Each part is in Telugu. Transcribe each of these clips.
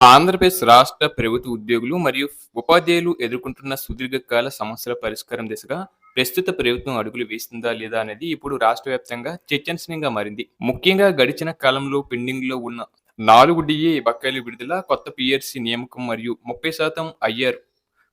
ఆంధ్రప్రదేశ్ రాష్ట్ర ప్రభుత్వ ఉద్యోగులు మరియు ఉపాధ్యాయులు ఎదుర్కొంటున్న సుదీర్ఘకాల సమస్యల పరిష్కారం దిశగా ప్రస్తుత ప్రభుత్వం అడుగులు వేస్తుందా లేదా అనేది ఇప్పుడు రాష్ట్ర వ్యాప్తంగా చర్చనీయాంశంగా మారింది. ముఖ్యంగా గడిచిన కాలంలో పెండింగ్లో ఉన్న 4 DA బకాయిల విడుదల, కొత్త పిఆర్సీ నియామకం మరియు 30% ఐఆర్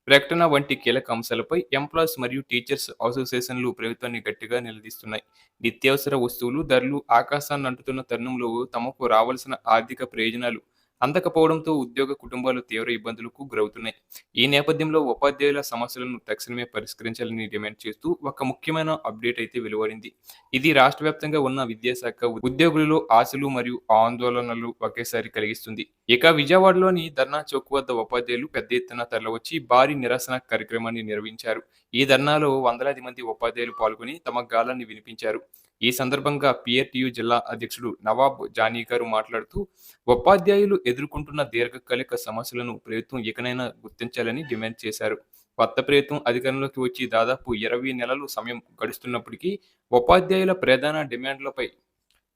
ప్రకటన వంటి కీలక అంశాలపై ఎంప్లాయీస్ మరియు టీచర్స్ అసోసియేషన్లు ప్రభుత్వాన్ని గట్టిగా నిలదీస్తున్నాయి. నిత్యావసర వస్తువులు ధరలు ఆకాశాన్ని అంటుతున్న తరుణంలో తమకు రావాల్సిన ఆర్థిక ప్రయోజనాలు అందకపోవడంతో ఉద్యోగ కుటుంబాలు తీవ్ర ఇబ్బందులకు గురవుతున్నాయి. ఈ నేపథ్యంలో ఉపాధ్యాయుల సమస్యలను తక్షణమే పరిష్కరించాలని డిమాండ్ చేస్తూ ఒక ముఖ్యమైన అప్డేట్ అయితే వెలువడింది. ఇది రాష్ట్ర వ్యాప్తంగా ఉన్న విద్యాశాఖ ఉద్యోగులలో ఆశలు మరియు ఆందోళనలు ఒకేసారి కలిగిస్తుంది. ఇక విజయవాడలోని ధర్నా చౌక్ వద్ద ఉపాధ్యాయులు పెద్ద ఎత్తున తరలివచ్చి భారీ నిరసన కార్యక్రమాన్ని నిర్వహించారు. ఈ ధర్నాలో వందలాది మంది ఉపాధ్యాయులు పాల్గొని తమ గాలాన్ని వినిపించారు. ఈ సందర్భంగా పిఆర్టీయూ జిల్లా అధ్యక్షుడు నవాబ్ జానీ గారు మాట్లాడుతూ, ఉపాధ్యాయులు ఎదుర్కొంటున్న దీర్ఘకాలిక సమస్యలను ప్రభుత్వం ఇకనైనా గుర్తించాలని డిమాండ్ చేశారు. కొత్త ప్రభుత్వం అధికారంలోకి వచ్చి దాదాపు 20 నెలలు సమయం గడుస్తున్నప్పటికీ ఉపాధ్యాయుల ప్రధాన డిమాండ్లపై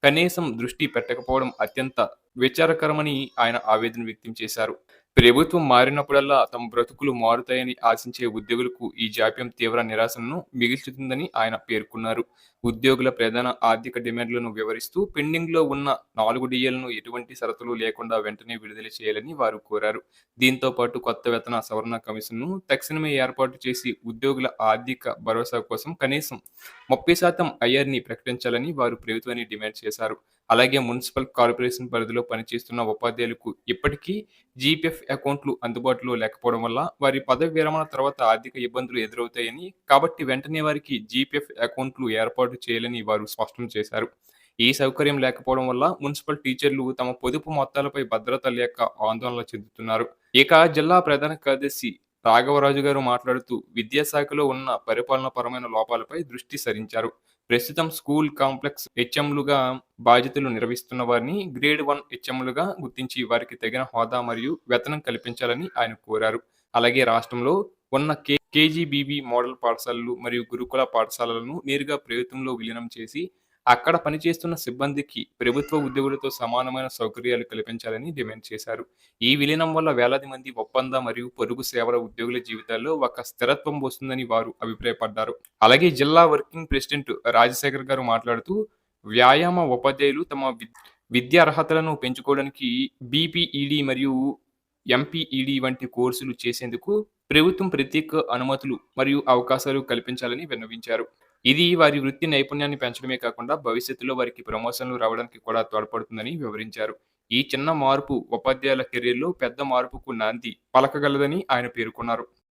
కనీసం దృష్టి పెట్టకపోవడం అత్యంత విచారకరమని ఆయన ఆవేదన వ్యక్తం చేశారు. ప్రభుత్వం మారినప్పుడల్లా తమ బ్రతుకులు మారుతాయని ఆశించే ఉద్యోగులకు ఈ జాప్యం తీవ్ర నిరాశను మిగిల్చుతుందని ఆయన పేర్కొన్నారు. ఉద్యోగుల ప్రధాన ఆర్థిక డిమాండ్లను వివరిస్తూ పెండింగ్లో ఉన్న 4 DAలను ఎటువంటి షరతులు లేకుండా వెంటనే విడుదల చేయాలని వారు కోరారు. దీంతో పాటు కొత్త వేతన సవరణ కమిషన్ను తక్షణమే ఏర్పాటు చేసి ఉద్యోగుల ఆర్థిక భరోసా కోసం కనీసం 30% ఐఆర్ని ప్రకటించాలని వారు ప్రభుత్వాన్ని డిమాండ్ చేశారు. అలాగే మున్సిపల్ కార్పొరేషన్ పరిధిలో పనిచేస్తున్న ఉపాధ్యాయులకు ఇప్పటికీ జీపీఎఫ్ అకౌంట్లు అందుబాటులో లేకపోవడం వల్ల వారి పదవి విరమణ తర్వాత ఆర్థిక ఇబ్బందులు ఎదురవుతాయని, కాబట్టి వెంటనే వారికి జీపీఎఫ్ అకౌంట్లు ఏర్పాటు చేయాలని వారు స్పష్టం చేశారు. ఈ సౌకర్యం లేకపోవడం వల్ల మున్సిపల్ టీచర్లు తమ పొదుపు మొత్తాలపై భద్రత లేక ఆందోళన చెందుతున్నారు. ఇక జిల్లా ప్రధాన కార్యదర్శి రాఘవరాజు గారు మాట్లాడుతూ విద్యాశాఖలో ఉన్న పరిపాలనాపరమైన లోపాలపై దృష్టి సారించారు. ప్రస్తుతం స్కూల్ కాంప్లెక్స్ హెచ్ఎంలుగా బాధ్యతలు నిర్వహిస్తున్న వారిని గ్రేడ్ 1 హెచ్ఎంలుగా గుర్తించి వారికి తగిన హోదా మరియు వేతనం కల్పించాలని ఆయన కోరారు. అలాగే రాష్ట్రంలో ఉన్న కేజీబీబీ మోడల్ పాఠశాలలు మరియు గురుకుల పాఠశాలలను నేరుగా ప్రభుత్వంలో విలీనం చేసి అక్కడ పనిచేస్తున్న సిబ్బందికి ప్రభుత్వ ఉద్యోగులతో సమానమైన సౌకర్యాలు కల్పించాలని డిమాండ్ చేశారు. ఈ విలీనం వల్ల వేలాది మంది ఒప్పంద మరియు పొరుగు సేవల ఉద్యోగుల జీవితాల్లో ఒక స్థిరత్వం వస్తుందని వారు అభిప్రాయపడ్డారు. అలాగే జిల్లా వర్కింగ్ ప్రెసిడెంట్ రాజశేఖర్ గారు మాట్లాడుతూ, వ్యాయామ ఉపాధ్యాయులు తమ విద్యా అర్హతలను పెంచుకోవడానికి బీపీఈడీ మరియు ఎంపీఈడీ వంటి కోర్సులు చేసేందుకు ప్రభుత్వం ప్రత్యేక అనుమతులు మరియు అవకాశాలు కల్పించాలని విన్నవించారు. ఇది వారి వృత్తి నైపుణ్యాన్ని పెంచడమే కాకుండా భవిష్యత్తులో వారికి ప్రమోషన్లు రావడానికి కూడా తోడ్పడుతుందని వివరించారు. ఈ చిన్న మార్పు ఉపాధ్యాయుల కెరీర్‌లో పెద్ద మార్పుకు నాంది పలకగలదని ఆయన పేర్కొన్నారు.